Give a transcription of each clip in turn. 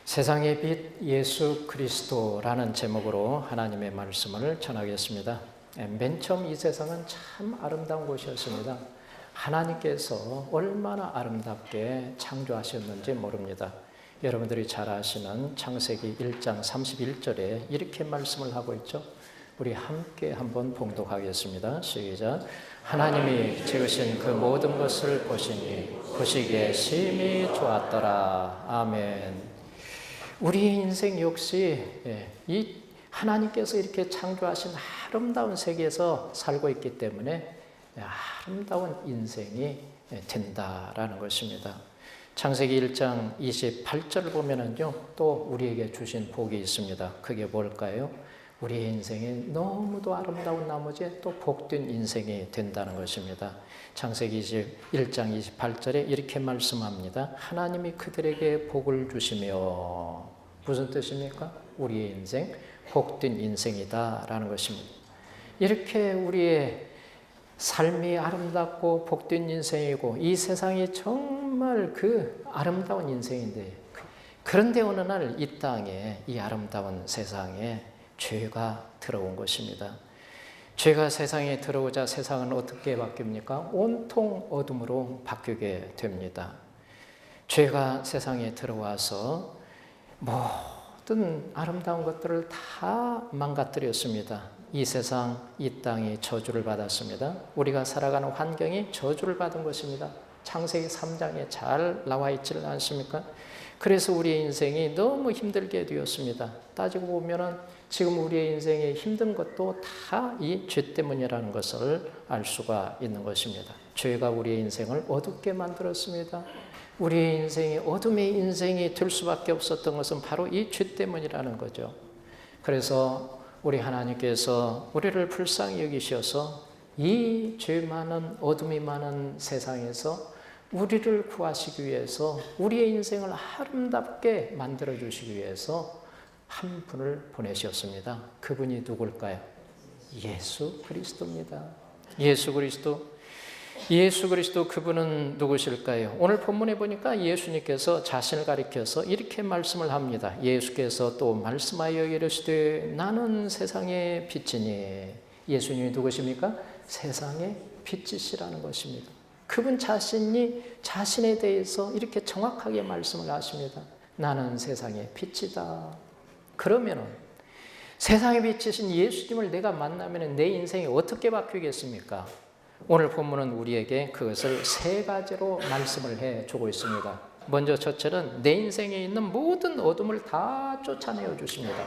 세상의 빛 예수 그리스도라는 제목으로 하나님의 말씀을 전하겠습니다. 맨 처음 이 세상은 참 아름다운 곳이었습니다. 하나님께서 얼마나 아름답게 창조하셨는지 모릅니다. 여러분들이 잘 아시는 창세기 1장 31절에 이렇게 말씀을 하고 있죠. 우리 함께 한번 봉독하겠습니다. 시작. 하나님이 지으신 그 모든 것을 보시기에 심히 좋았더라. 아멘. 우리의 인생 역시 이 하나님께서 이렇게 창조하신 아름다운 세계에서 살고 있기 때문에 아름다운 인생이 된다라는 것입니다. 창세기 1장 28절을 보면은요, 또 우리에게 주신 복이 있습니다. 그게 뭘까요? 우리의 인생이 너무도 아름다운 나머지 또 복된 인생이 된다는 것입니다. 창세기 1장 28절에 이렇게 말씀합니다. 하나님이 그들에게 복을 주시며, 무슨 뜻입니까? 우리의 인생, 복된 인생이다라는 것입니다. 이렇게 우리의 삶이 아름답고 복된 인생이고 이 세상이 정말 그 아름다운 인생인데, 그런데 어느 날 이 땅에, 이 아름다운 세상에 죄가 들어온 것입니다. 죄가 세상에 들어오자 세상은 어떻게 바뀝니까? 온통 어둠으로 바뀌게 됩니다. 죄가 세상에 들어와서 모든 아름다운 것들을 다 망가뜨렸습니다. 이 세상, 이 땅이 저주를 받았습니다. 우리가 살아가는 환경이 저주를 받은 것입니다. 창세기 3장에 잘 나와 있지는 않습니까? 그래서 우리의 인생이 너무 힘들게 되었습니다. 따지고 보면은 지금 우리의 인생이 힘든 것도 다 이 죄 때문이라는 것을 알 수가 있는 것입니다. 죄가 우리의 인생을 어둡게 만들었습니다. 우리의 인생이 어둠의 인생이 될 수밖에 없었던 것은 바로 이 죄 때문이라는 거죠. 그래서 우리 하나님께서 우리를 불쌍히 여기셔서 이 죄 많은, 어둠이 많은 세상에서 우리를 구하시기 위해서, 우리의 인생을 아름답게 만들어 주시기 위해서 한 분을 보내셨습니다. 그분이 누굴까요? 예수 그리스도입니다. 예수 그리스도 그분은 누구실까요? 오늘 본문에 보니까 예수님께서 자신을 가리켜서 이렇게 말씀을 합니다. 예수께서 또 말씀하여 이르시되 나는 세상의 빛이니. 예수님이 누구십니까? 세상의 빛이시라는 것입니다. 그분 자신이 자신에 대해서 이렇게 정확하게 말씀을 하십니다. 나는 세상의 빛이다. 그러면은 세상의 빛이신 예수님을 내가 만나면 내 인생이 어떻게 바뀌겠습니까? 오늘 본문은 우리에게 그것을 세 가지로 말씀을 해주고 있습니다. 먼저 첫째는 내 인생에 있는 모든 어둠을 다 쫓아내어 주십니다.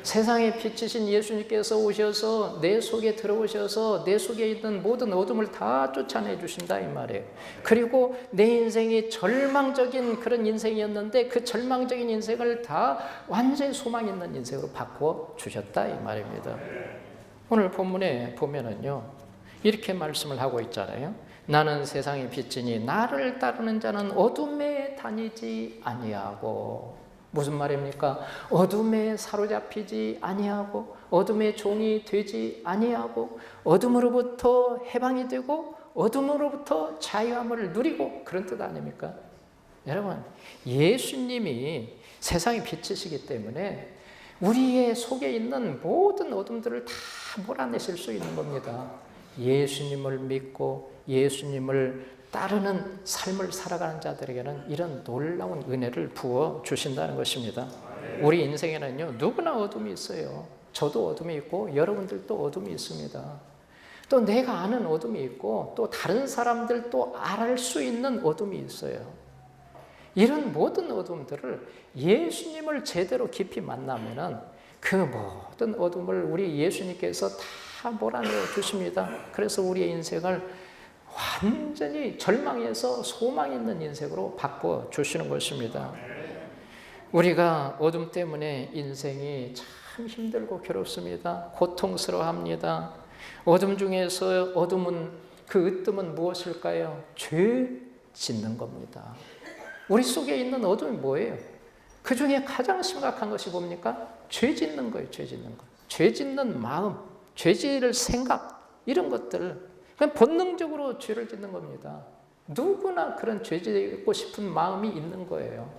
세상의 빛이신 예수님께서 오셔서 내 속에 들어오셔서 내 속에 있는 모든 어둠을 다 쫓아내 주신다 이 말이에요. 그리고 내 인생이 절망적인 그런 인생이었는데 그 절망적인 인생을 다 완전히 소망 있는 인생으로 바꿔 주셨다 이 말입니다. 오늘 본문에 보면은요, 이렇게 말씀을 하고 있잖아요. 나는 세상의 빛이니 나를 따르는 자는 어둠에 다니지 아니하고. 무슨 말입니까? 어둠에 사로잡히지 아니하고 어둠의 종이 되지 아니하고 어둠으로부터 해방이 되고 어둠으로부터 자유함을 누리고, 그런 뜻 아닙니까? 여러분, 예수님이 세상의 빛이시기 때문에 우리의 속에 있는 모든 어둠들을 다 몰아내실 수 있는 겁니다. 예수님을 믿고 예수님을 따르는 삶을 살아가는 자들에게는 이런 놀라운 은혜를 부어 주신다는 것입니다. 우리 인생에는요, 누구나 어둠이 있어요. 저도 어둠이 있고 여러분들도 어둠이 있습니다. 또 내가 아는 어둠이 있고 또 다른 사람들도 알 수 있는 어둠이 있어요. 이런 모든 어둠들을 예수님을 제대로 깊이 만나면은 그 모든 어둠을 우리 예수님께서 다 몰아내어 주십니다. 그래서 우리의 인생을 완전히 절망에서 소망 있는 인생으로 바꿔 주시는 것입니다. 우리가 어둠 때문에 인생이 참 힘들고 괴롭습니다. 고통스러워합니다. 어둠 중에서 그 으뜸은 무엇일까요? 죄 짓는 겁니다. 우리 속에 있는 어둠이 뭐예요? 그 중에 가장 심각한 것이 뭡니까? 죄 짓는 거예요. 죄 짓는 거. 죄 짓는 마음, 죄 지을 생각, 이런 것들, 그냥 본능적으로 죄를 짓는 겁니다. 누구나 그런 죄 짓고 싶은 마음이 있는 거예요.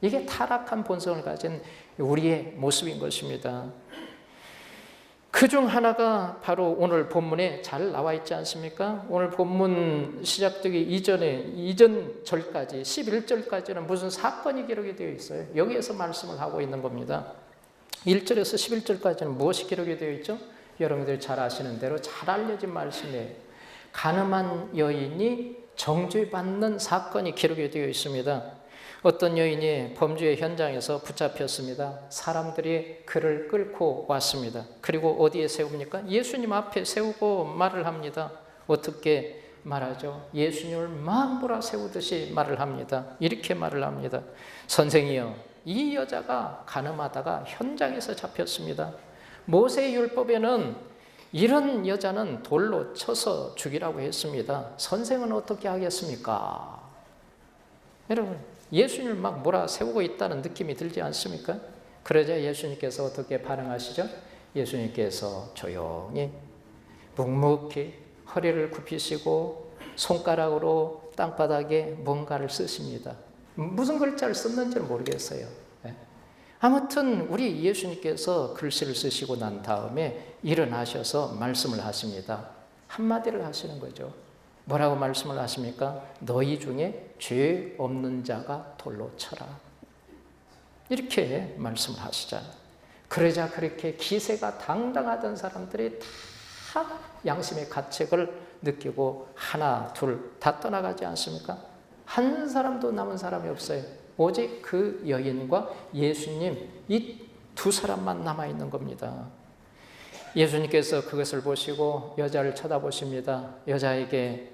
이게 타락한 본성을 가진 우리의 모습인 것입니다. 그중 하나가 바로 오늘 본문에 잘 나와 있지 않습니까? 오늘 본문 시작되기 이전 절까지 11절까지는 무슨 사건이 기록이 되어 있어요. 여기에서 말씀을 하고 있는 겁니다. 1절에서 11절까지는 무엇이 기록이 되어 있죠? 여러분들이 잘 아시는 대로 잘 알려진 말씀이에요. 가늠한 여인이 정죄받는 사건이 기록이 되어 있습니다. 어떤 여인이 범죄의 현장에서 붙잡혔습니다. 사람들이 그를 끌고 왔습니다. 그리고 어디에 세웁니까? 예수님 앞에 세우고 말을 합니다. 어떻게 말하죠? 예수님을 막 몰아세우듯이 말을 합니다. 이렇게 말을 합니다. 선생이여, 이 여자가 가늠하다가 현장에서 잡혔습니다. 모세의 율법에는 이런 여자는 돌로 쳐서 죽이라고 했습니다. 선생은 어떻게 하겠습니까? 여러분, 예수님을 막 몰아세우고 있다는 느낌이 들지 않습니까? 그러자 예수님께서 어떻게 반응하시죠? 예수님께서 조용히 묵묵히 허리를 굽히시고 손가락으로 땅바닥에 뭔가를 쓰십니다. 무슨 글자를 썼는지는 모르겠어요. 아무튼 우리 예수님께서 글씨를 쓰시고 난 다음에 일어나셔서 말씀을 하십니다. 한마디를 하시는 거죠. 뭐라고 말씀을 하십니까? 너희 중에 죄 없는 자가 돌로 쳐라. 이렇게 말씀을 하시잖아요. 그러자 그렇게 기세가 당당하던 사람들이 다 양심의 가책을 느끼고 하나, 둘 다 떠나가지 않습니까? 한 사람도 남은 사람이 없어요. 오직 그 여인과 예수님 이 두 사람만 남아있는 겁니다. 예수님께서 그것을 보시고 여자를 쳐다보십니다. 여자에게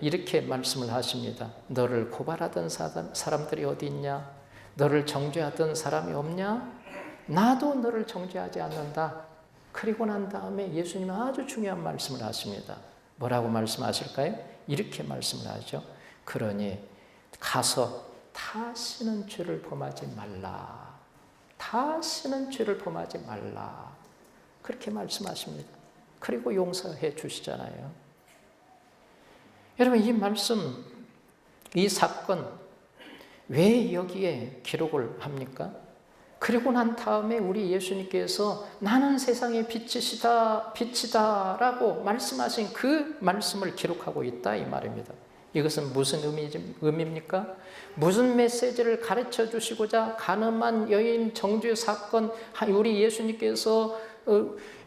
이렇게 말씀을 하십니다. 너를 고발하던 사람들이 어디 있냐? 너를 정죄하던 사람이 없냐? 나도 너를 정죄하지 않는다. 그리고 난 다음에 예수님은 아주 중요한 말씀을 하십니다. 뭐라고 말씀하실까요? 이렇게 말씀을 하죠. 그러니 가서 다시는 죄를 범하지 말라. 다시는 죄를 범하지 말라. 그렇게 말씀하십니다. 그리고 용서해 주시잖아요. 여러분, 이 말씀, 이 사건 왜 여기에 기록을 합니까? 그리고 난 다음에 우리 예수님께서 나는 세상의 빛이다라고 말씀하신 그 말씀을 기록하고 있다 이 말입니다. 이것은 무슨 의미입니까? 무슨 메시지를 가르쳐 주시고자 가늠한 여인 정죄 사건, 우리 예수님께서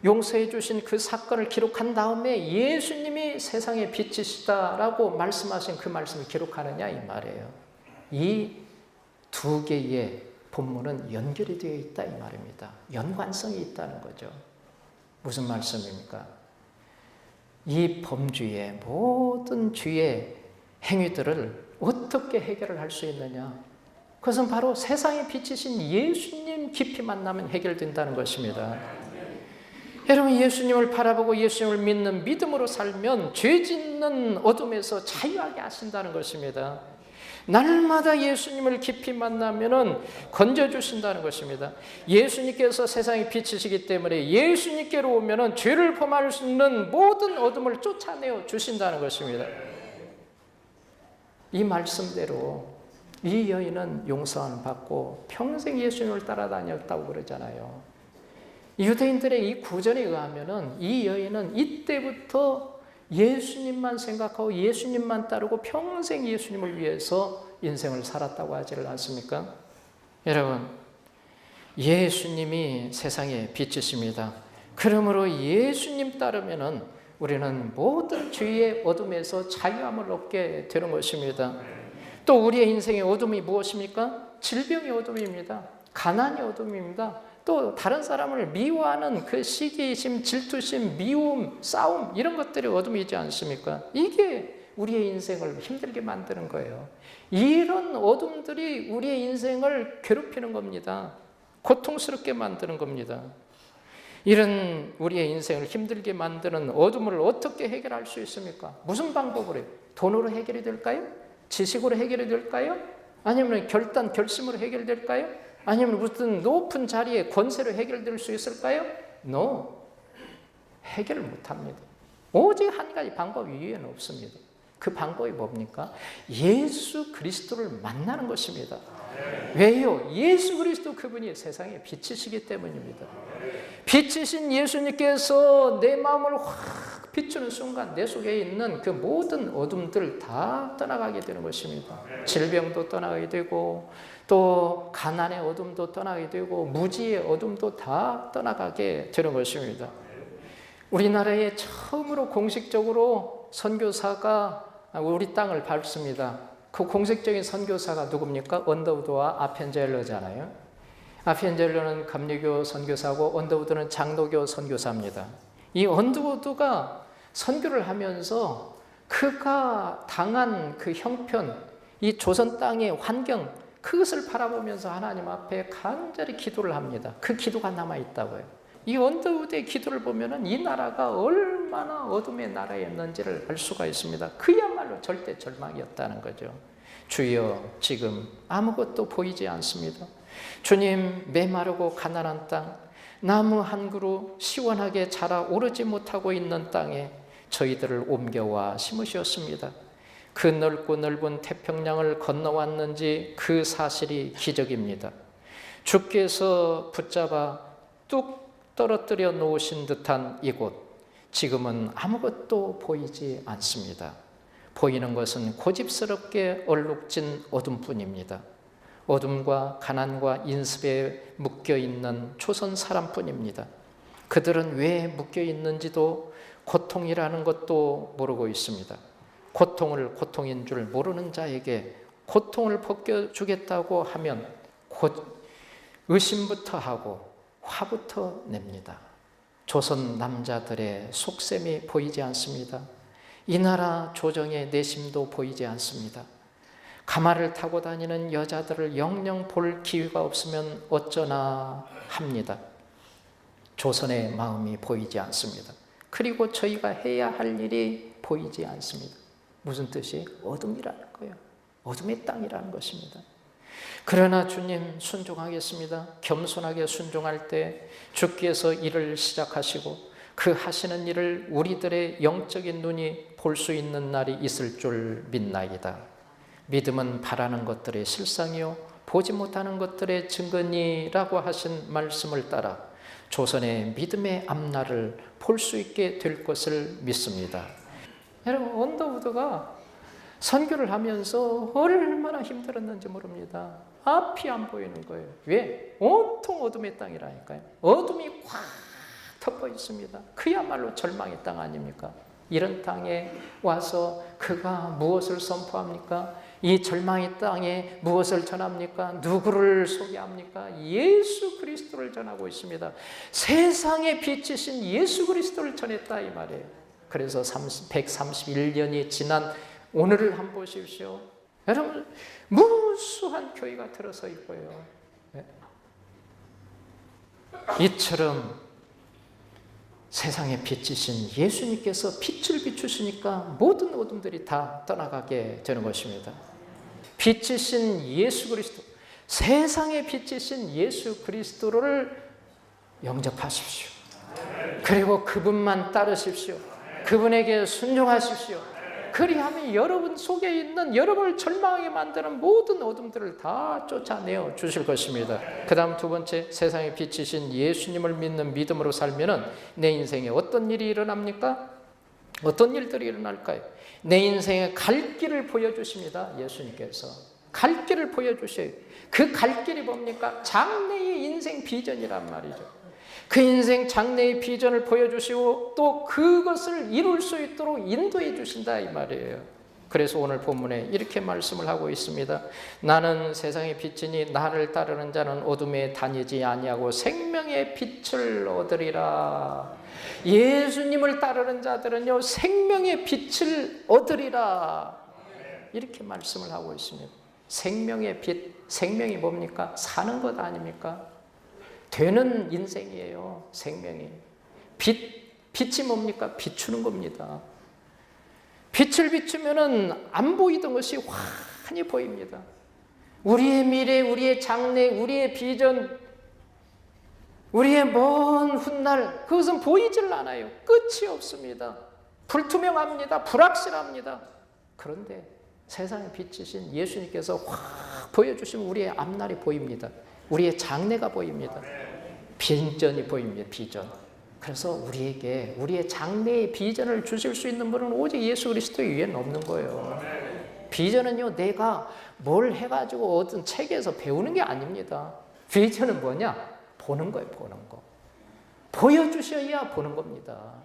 용서해 주신 그 사건을 기록한 다음에 예수님이 세상의 빛이시다라고 말씀하신 그 말씀을 기록하느냐 이 말이에요. 이 두 개의 본문은 연결이 되어 있다 이 말입니다. 연관성이 있다는 거죠. 무슨 말씀입니까? 이 범죄의 모든 죄의 행위들을 어떻게 해결을 할 수 있느냐? 그것은 바로 세상의 빛이신 예수님 깊이 만나면 해결된다는 것입니다. 여러분, 예수님을 바라보고 예수님을 믿는 믿음으로 살면 죄 짓는 어둠에서 자유하게 하신다는 것입니다. 날마다 예수님을 깊이 만나면 건져주신다는 것입니다. 예수님께서 세상의 빛이시기 때문에 예수님께로 오면 죄를 범할 수 있는 모든 어둠을 쫓아내어 주신다는 것입니다. 이 말씀대로 이 여인은 용서를 받고 평생 예수님을 따라다녔다고 그러잖아요. 유대인들의 이 구전에 의하면 이 여인은 이때부터 예수님만 생각하고 예수님만 따르고 평생 예수님을 위해서 인생을 살았다고 하지를 않습니까? 여러분, 예수님이 세상의 빛이십니다. 그러므로 예수님 따르면은 우리는 모든 죄의 어둠에서 자유함을 얻게 되는 것입니다. 또 우리의 인생의 어둠이 무엇입니까? 질병의 어둠입니다. 가난의 어둠입니다. 또 다른 사람을 미워하는 그 시기심, 질투심, 미움, 싸움 이런 것들이 어둠이지 않습니까? 이게 우리의 인생을 힘들게 만드는 거예요. 이런 어둠들이 우리의 인생을 괴롭히는 겁니다. 고통스럽게 만드는 겁니다. 이런 우리의 인생을 힘들게 만드는 어둠을 어떻게 해결할 수 있습니까? 무슨 방법으로 해요? 돈으로 해결이 될까요? 지식으로 해결이 될까요? 아니면 결심으로 해결될까요? 아니면 무슨 높은 자리에 권세로 해결될 수 있을까요? No. 해결을 못합니다. 오직 한 가지 방법 이외에는 없습니다. 그 방법이 뭡니까? 예수 그리스도를 만나는 것입니다. 왜요? 예수 그리스도 그분이 세상의 빛이시기 때문입니다. 빛이신 예수님께서 내 마음을 확 비추는 순간 내 속에 있는 그 모든 어둠들 다 떠나가게 되는 것입니다. 질병도 떠나게 되고 또 가난의 어둠도 떠나게 되고 무지의 어둠도 다 떠나가게 되는 것입니다. 우리나라에 처음으로 공식적으로 선교사가 우리 땅을 밟습니다. 그 공식적인 선교사가 누굽니까? 언더우드와 아펜젤러잖아요. 아펜젤러는 감리교 선교사고 언더우드는 장로교 선교사입니다. 이 언더우드가 선교를 하면서 그가 당한 그 형편, 이 조선 땅의 환경, 그것을 바라보면서 하나님 앞에 간절히 기도를 합니다. 그 기도가 남아있다고요. 이 언더우드의 기도를 보면은 이 나라가 얼마나 어둠의 나라였는지를 알 수가 있습니다. 그야말로 절대 절망이었다는 거죠. 주여, 지금 아무것도 보이지 않습니다. 주님, 메마르고 가난한 땅, 나무 한 그루 시원하게 자라 오르지 못하고 있는 땅에 저희들을 옮겨와 심으셨습니다. 그 넓고 넓은 태평양을 건너왔는지 그 사실이 기적입니다. 주께서 붙잡아 뚝 떨어뜨려 놓으신 듯한 이곳, 지금은 아무것도 보이지 않습니다. 보이는 것은 고집스럽게 얼룩진 어둠뿐입니다. 어둠과 가난과 인습에 묶여있는 초선 사람뿐입니다. 그들은 왜 묶여있는지도 고통이라는 것도 모르고 있습니다. 고통을 고통인 줄 모르는 자에게 고통을 벗겨주겠다고 하면 의심부터 하고 화부터 냅니다. 조선 남자들의 속셈이 보이지 않습니다. 이 나라 조정의 내심도 보이지 않습니다. 가마를 타고 다니는 여자들을 영영 볼 기회가 없으면 어쩌나 합니다. 조선의 마음이 보이지 않습니다. 그리고 저희가 해야 할 일이 보이지 않습니다. 무슨 뜻이? 어둠이라는 거예요. 어둠의 땅이라는 것입니다. 그러나 주님, 순종하겠습니다. 겸손하게 순종할 때 주께서 일을 시작하시고 그 하시는 일을 우리들의 영적인 눈이 볼 수 있는 날이 있을 줄 믿나이다. 믿음은 바라는 것들의 실상이요 보지 못하는 것들의 증거니라고 하신 말씀을 따라 조선의 믿음의 앞날을 볼 수 있게 될 것을 믿습니다. 여러분, 언더우드가 선교를 하면서 얼마나 힘들었는지 모릅니다. 앞이 안 보이는 거예요. 왜? 온통 어둠의 땅이라니까요. 어둠이 확 덮어 있습니다. 그야말로 절망의 땅 아닙니까? 이런 땅에 와서 그가 무엇을 선포합니까? 이 절망의 땅에 무엇을 전합니까? 누구를 소개합니까? 예수 그리스도를 전하고 있습니다. 세상의 빛이신 예수 그리스도를 전했다 이 말이에요. 그래서 131년이 지난 오늘을 한번 보십시오. 여러분, 무수한 교회가 들어서 있고요. 이처럼 세상의 빛이신 예수님께서 빛을 비추시니까 모든 어둠들이 다 떠나가게 되는 것입니다. 빛이신 예수 그리스도, 세상의 빛이신 예수 그리스도를 영접하십시오. 그리고 그분만 따르십시오. 그분에게 순종하십시오. 그리하면 여러분 속에 있는 여러분을 절망하게 만드는 모든 어둠들을 다 쫓아내어 주실 것입니다. 그 다음 두 번째, 세상의 빛이신 예수님을 믿는 믿음으로 살면은 내 인생에 어떤 일이 일어납니까? 어떤 일들이 일어날까요? 내 인생에 갈 길을 보여주십니다. 예수님께서 갈 길을 보여주셔요. 그 갈 길이 뭡니까? 장래의 인생 비전이란 말이죠. 그 인생 장래의 비전을 보여주시고 또 그것을 이룰 수 있도록 인도해 주신다 이 말이에요. 그래서 오늘 본문에 이렇게 말씀을 하고 있습니다. 나는 세상의 빛이니 나를 따르는 자는 어둠에 다니지 아니하고 생명의 빛을 얻으리라. 예수님을 따르는 자들은요 생명의 빛을 얻으리라. 이렇게 말씀을 하고 있습니다. 생명의 빛, 생명이 뭡니까? 사는 것 아닙니까? 되는 인생이에요. 생명이. 빛이 뭡니까? 비추는 겁니다. 빛을 비추면은 안 보이던 것이 환히 보입니다. 우리의 미래, 우리의 장래, 우리의 비전, 우리의 먼 훗날, 그것은 보이질 않아요. 끝이 없습니다. 불투명합니다. 불확실합니다. 그런데 세상의 빛이신 예수님께서 확 보여주시면 우리의 앞날이 보입니다. 우리의 장래가 보입니다. 비전이 보입니다. 비전. 그래서 우리에게 우리의 장래의 비전을 주실 수 있는 분은 오직 예수 그리스도 이외에는 없는 거예요. 비전은요, 내가 뭘 해가지고 어떤 책에서 배우는 게 아닙니다. 비전은 뭐냐? 보는 거예요, 보는 거. 보여주셔야 보는 겁니다.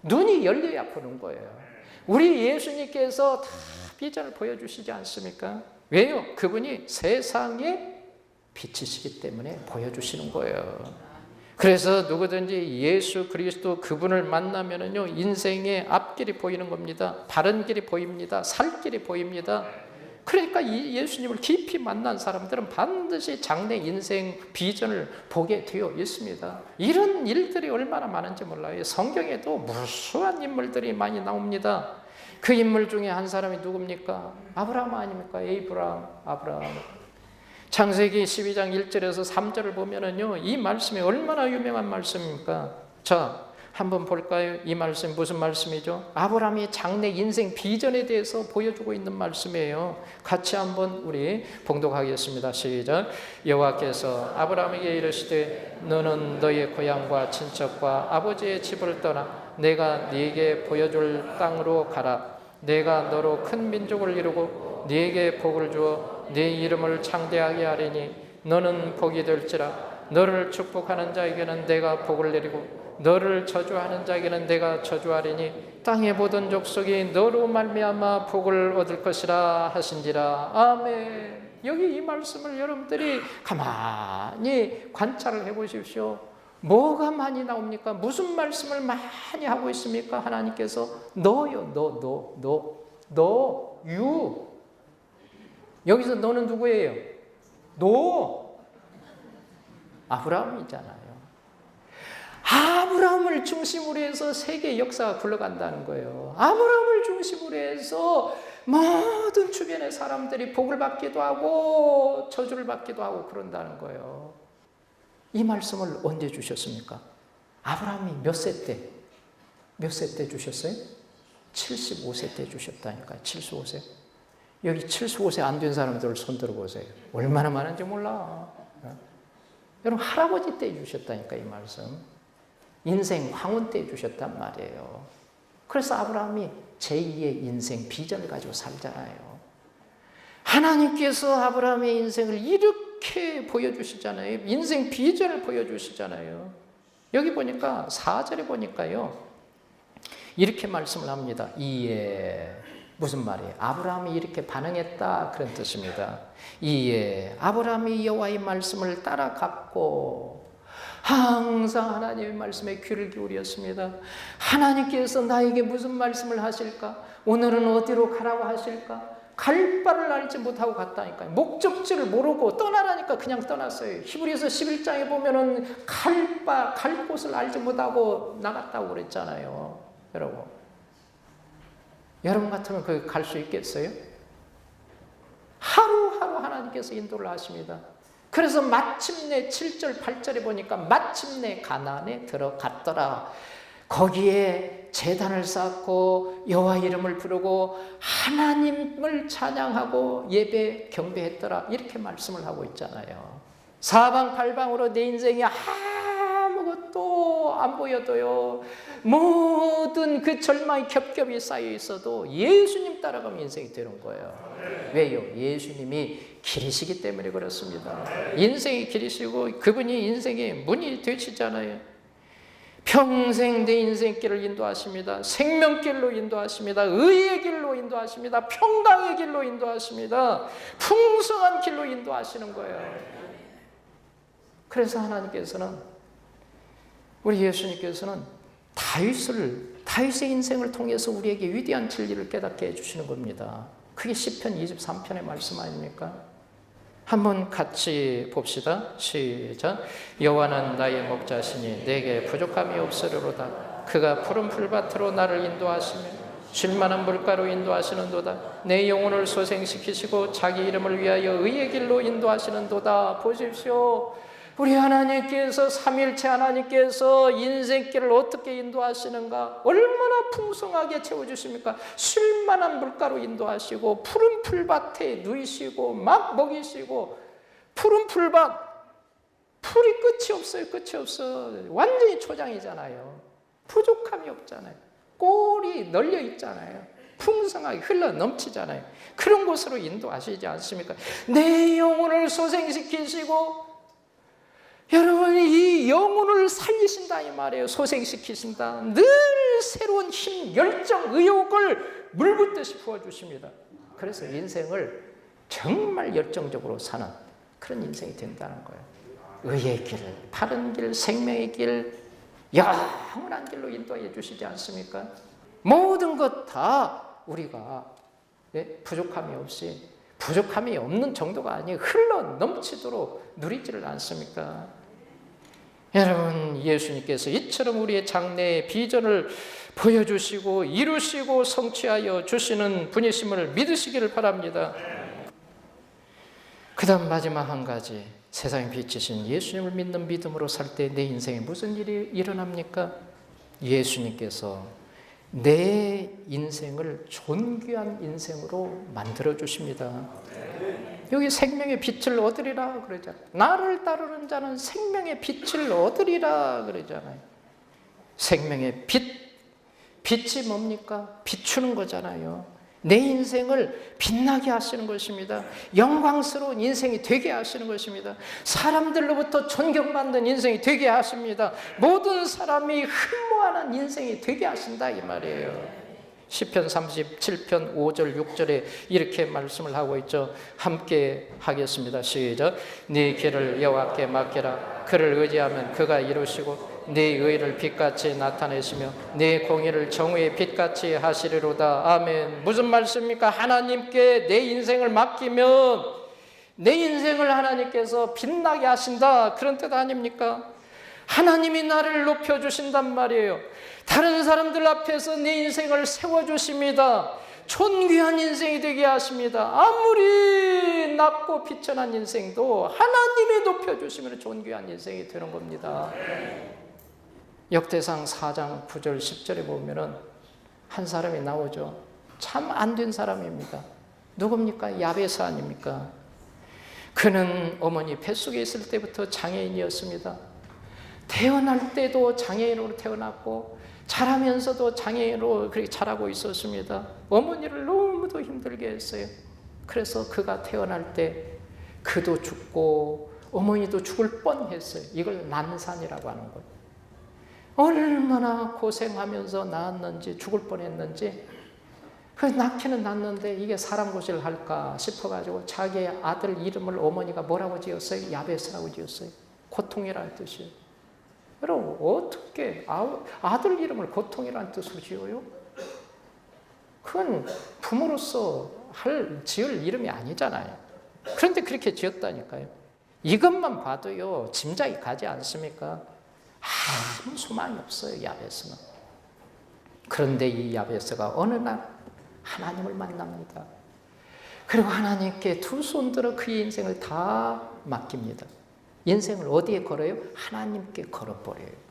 눈이 열려야 보는 거예요. 우리 예수님께서 다 비전을 보여주시지 않습니까? 왜요? 그분이 세상의 빛이시기 때문에 보여주시는 거예요. 그래서 누구든지 예수 그리스도 그분을 만나면은요, 인생의 앞길이 보이는 겁니다. 바른 길이 보입니다. 살 길이 보입니다. 그러니까 이 예수님을 깊이 만난 사람들은 반드시 장래 인생 비전을 보게 되어 있습니다. 이런 일들이 얼마나 많은지 몰라요. 성경에도 무수한 인물들이 많이 나옵니다. 그 인물 중에 한 사람이 누굽니까? 아브라함 아닙니까? 아브라함. 창세기 12장 1절에서 3절을 보면은요, 이 말씀이 얼마나 유명한 말씀입니까? 자, 한번 볼까요? 이 말씀 무슨 말씀이죠? 아브라함의 장래 인생 비전에 대해서 보여주고 있는 말씀이에요. 같이 한번 우리 봉독하겠습니다. 시작. 여호와께서 아브라함에게 이르시되 너는 너의 고향과 친척과 아버지의 집을 떠나 내가 네게 보여줄 땅으로 가라. 내가 너로 큰 민족을 이루고 네게 복을 주어 네 이름을 창대하게 하리니 너는 복이 될지라. 너를 축복하는 자에게는 내가 복을 내리고 너를 저주하는 자에게는 내가 저주하리니 땅의 모든 족속이 너로 말미암아 복을 얻을 것이라 하신지라. 아멘. 여기 이 말씀을 여러분들이 가만히 관찰을 해보십시오. 뭐가 많이 나옵니까? 무슨 말씀을 많이 하고 있습니까? 하나님께서 너요, 너, 유. 여기서 너는 누구예요? 너. 아브라함이잖아요. 아브라함을 중심으로 해서 세계 역사가 굴러간다는 거예요. 아브라함을 중심으로 해서 모든 주변의 사람들이 복을 받기도 하고 저주를 받기도 하고 그런다는 거예요. 이 말씀을 언제 주셨습니까? 아브라함이 몇 세 때 주셨어요? 75세 때 주셨다니까요. 75세. 여기 75세 안 된 사람들 손 들어보세요. 얼마나 많은지 몰라. 여러분 할아버지 때 주셨다니까 이 말씀. 인생 황혼 때 주셨단 말이에요. 그래서 아브라함이 제2의 인생 비전을 가지고 살잖아요. 하나님께서 아브라함의 인생을 이렇게 보여주시잖아요. 인생 비전을 보여주시잖아요. 여기 보니까 4절에 보니까요, 이렇게 말씀을 합니다. 이에 무슨 말이에요? 아브라함이 이렇게 반응했다 그런 뜻입니다. 이에 아브라함이 여호와의 말씀을 따라갔고 항상 하나님의 말씀에 귀를 기울였습니다. 하나님께서 나에게 무슨 말씀을 하실까? 오늘은 어디로 가라고 하실까? 갈 바를 알지 못하고 갔다니까요. 목적지를 모르고 떠나라니까 그냥 떠났어요. 히브리서 11장에 보면은 갈 곳을 알지 못하고 나갔다고 그랬잖아요. 여러분 같으면 그 갈 수 있겠어요? 하루하루 하나님께서 인도를 하십니다. 그래서 마침내 7절 8절에 보니까 마침내 가나안에 들어갔더라. 거기에 제단을 쌓고 여호와 이름을 부르고 하나님을 찬양하고 예배 경배했더라. 이렇게 말씀을 하고 있잖아요. 사방팔방으로 내 인생이 아무것도 안 보여도요, 모든 그 절망이 겹겹이 쌓여 있어도 예수님 따라가면 인생이 되는 거예요. 왜요? 예수님이 길이시기 때문에 그렇습니다. 인생이 길이시고 그분이 인생의 문이 되시잖아요. 평생 내 인생길을 인도하십니다. 생명길로 인도하십니다. 의의 길로 인도하십니다. 평강의 길로 인도하십니다. 풍성한 길로 인도하시는 거예요. 그래서 하나님께서는, 우리 예수님께서는 다윗의 인생을 통해서 우리에게 위대한 진리를 깨닫게 해주시는 겁니다. 그게 시편 23편의 말씀 아닙니까? 한번 같이 봅시다. 시작. 여호와는 나의 목자시니 내게 부족함이 없으리로다. 그가 푸른 풀밭으로 나를 인도하시며 쉴만한 물가로 인도하시는도다. 내 영혼을 소생시키시고 자기 이름을 위하여 의의 길로 인도하시는도다. 보십시오. 우리 하나님께서, 삼위일체 하나님께서 인생길을 어떻게 인도하시는가? 얼마나 풍성하게 채워주십니까? 쉴만한 물가로 인도하시고, 푸른 풀밭에 누이시고 막 먹이시고, 푸른 풀밭, 풀이 끝이 없어요. 끝이 없어. 완전히 초장이잖아요. 부족함이 없잖아요. 꼴이 널려 있잖아요. 풍성하게 흘러 넘치잖아요. 그런 곳으로 인도하시지 않습니까? 내 영혼을 소생시키시고, 여러분, 이 영혼을 살리신다 이 말이에요. 소생시키신다. 늘 새로운 힘, 열정, 의욕을 물붓듯이 부어주십니다. 그래서 인생을 정말 열정적으로 사는 그런 인생이 된다는 거예요. 의의 길, 바른 길, 생명의 길, 영원한 길로 인도해 주시지 않습니까? 모든 것 다 우리가 부족함이 없이, 부족함이 없는 정도가 아니에요. 흘러 넘치도록 누리지를 않습니까? 여러분, 예수님께서 이처럼 우리의 장래의 비전을 보여주시고 이루시고 성취하여 주시는 분이심을 믿으시기를 바랍니다. 그 다음 마지막 한 가지, 세상의 빛이신 예수님을 믿는 믿음으로 살 때 내 인생에 무슨 일이 일어납니까? 예수님께서 내 인생을 존귀한 인생으로 만들어 주십니다. 여기 생명의 빛을 얻으리라 그러잖아요. 나를 따르는 자는 생명의 빛을 얻으리라 그러잖아요. 생명의 빛, 빛이 뭡니까? 비추는 거잖아요. 내 인생을 빛나게 하시는 것입니다. 영광스러운 인생이 되게 하시는 것입니다. 사람들로부터 존경받는 인생이 되게 하십니다. 모든 사람이 흠모하는 인생이 되게 하신다 이 말이에요. 시편 37편 5절 6절에 이렇게 말씀을 하고 있죠. 함께 하겠습니다. 시작. 네 길을 여호와께 맡기라. 그를 의지하면 그가 이루시고 네 의를 빛같이 나타내시며 네 공의를 정의의 빛같이 하시리로다. 아멘. 무슨 말씀입니까? 하나님께 내 인생을 맡기면 내 인생을 하나님께서 빛나게 하신다, 그런 뜻 아닙니까? 하나님이 나를 높여주신단 말이에요. 다른 사람들 앞에서 내 인생을 세워주십니다. 존귀한 인생이 되게 하십니다. 아무리 낮고 비천한 인생도 하나님이 높여주시면 존귀한 인생이 되는 겁니다. 역대상 4장 9절 10절에 보면은 한 사람이 나오죠. 참 안 된 사람입니다. 누굽니까? 야베스 아닙니까? 그는 어머니 뱃속에 있을 때부터 장애인이었습니다. 태어날 때도 장애인으로 태어났고 자라면서도 장애인으로 그렇게 자라고 있었습니다. 어머니를 너무도 힘들게 했어요. 그래서 그가 태어날 때 그도 죽고 어머니도 죽을 뻔했어요. 이걸 난산이라고 하는 거예요. 얼마나 고생하면서 낳았는지, 죽을 뻔했는지. 그래서 낳기는 낳는데 이게 사람 고시를 할까 싶어가지고 자기 아들 이름을 어머니가 뭐라고 지었어요? 야베스라고 지었어요. 고통이라는 뜻이에요. 여러분, 어떻게 아들 이름을 고통이라는 뜻으로 지어요? 그건 부모로서 지을 이름이 아니잖아요. 그런데 그렇게 지었다니까요. 이것만 봐도요, 짐작이 가지 않습니까? 아무 소망이 없어요, 야베스는. 그런데 이 야베스가 어느 날 하나님을 만납니다. 그리고 하나님께 두 손 들어 그의 인생을 다 맡깁니다. 인생을 어디에 걸어요? 하나님께 걸어버려요.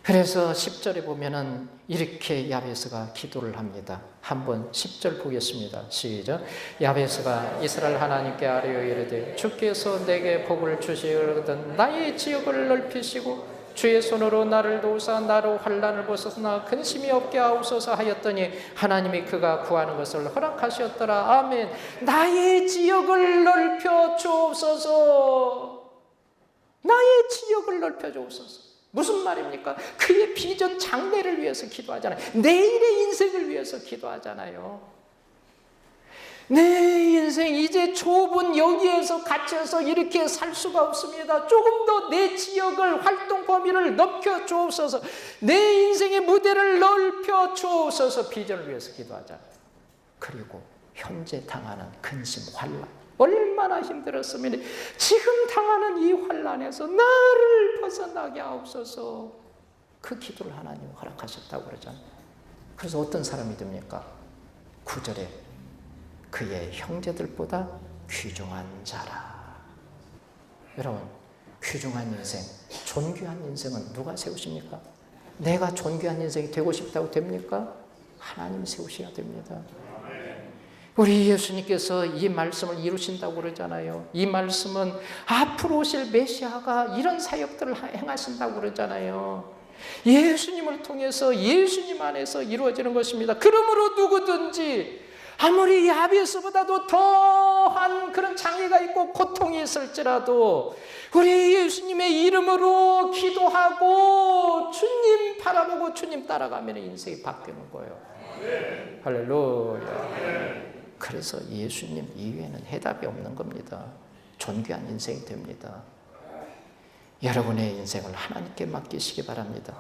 그래서 10절에 보면은 이렇게 야베스가 기도를 합니다. 한번 10절 보겠습니다. 시작. 야베스가 이스라엘 하나님께 아뢰어 이르되 주께서 내게 복을 주시거든 나의 지역을 넓히시고 주의 손으로 나를 도우사 나로 환난을 벗어나 근심이 없게 하옵소서 하였더니 하나님이 그가 구하는 것을 허락하셨더라. 아멘. 나의 지역을 넓혀 주옵소서. 나의 지역을 넓혀 주옵소서. 무슨 말입니까? 그의 비전 장래를 위해서 기도하잖아요. 내일의 인생을 위해서 기도하잖아요. 내 인생 이제 좁은 여기에서 갇혀서 이렇게 살 수가 없습니다. 조금 더 내 지역을, 활동 범위를 넓혀 주옵소서. 내 인생의 무대를 넓혀 주옵소서. 비전을 위해서 기도하잖아요. 그리고 현재 당하는 근심, 환난, 얼마나 힘들었으면 지금 당하는 이 환난에서 나를 벗어나게 하옵소서. 그 기도를 하나님 허락하셨다고 그러잖아요. 그래서 어떤 사람이 됩니까? 9절에 그의 형제들보다 귀중한 자라. 여러분, 귀중한 인생, 존귀한 인생은 누가 세우십니까? 내가 존귀한 인생이 되고 싶다고 됩니까? 하나님이 세우셔야 됩니다. 우리 예수님께서 이 말씀을 이루신다고 그러잖아요. 이 말씀은 앞으로 오실 메시아가 이런 사역들을 행하신다고 그러잖아요. 예수님을 통해서 예수님 안에서 이루어지는 것입니다. 그러므로 누구든지 아무리 야베스보다도 더한 그런 장애가 있고 고통이 있을지라도 우리 예수님의 이름으로 기도하고 주님 바라보고 주님 따라가면 인생이 바뀌는 거예요. 할렐루야. 그래서 예수님 이외에는 해답이 없는 겁니다. 존귀한 인생이 됩니다. 여러분의 인생을 하나님께 맡기시기 바랍니다.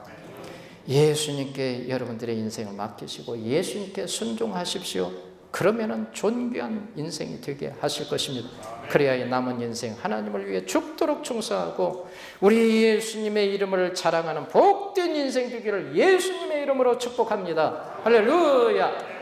예수님께 여러분들의 인생을 맡기시고 예수님께 순종하십시오. 그러면은 존귀한 인생이 되게 하실 것입니다. 그래야 이 남은 인생 하나님을 위해 죽도록 충성하고 우리 예수님의 이름을 자랑하는 복된 인생 되기를 예수님의 이름으로 축복합니다. 할렐루야.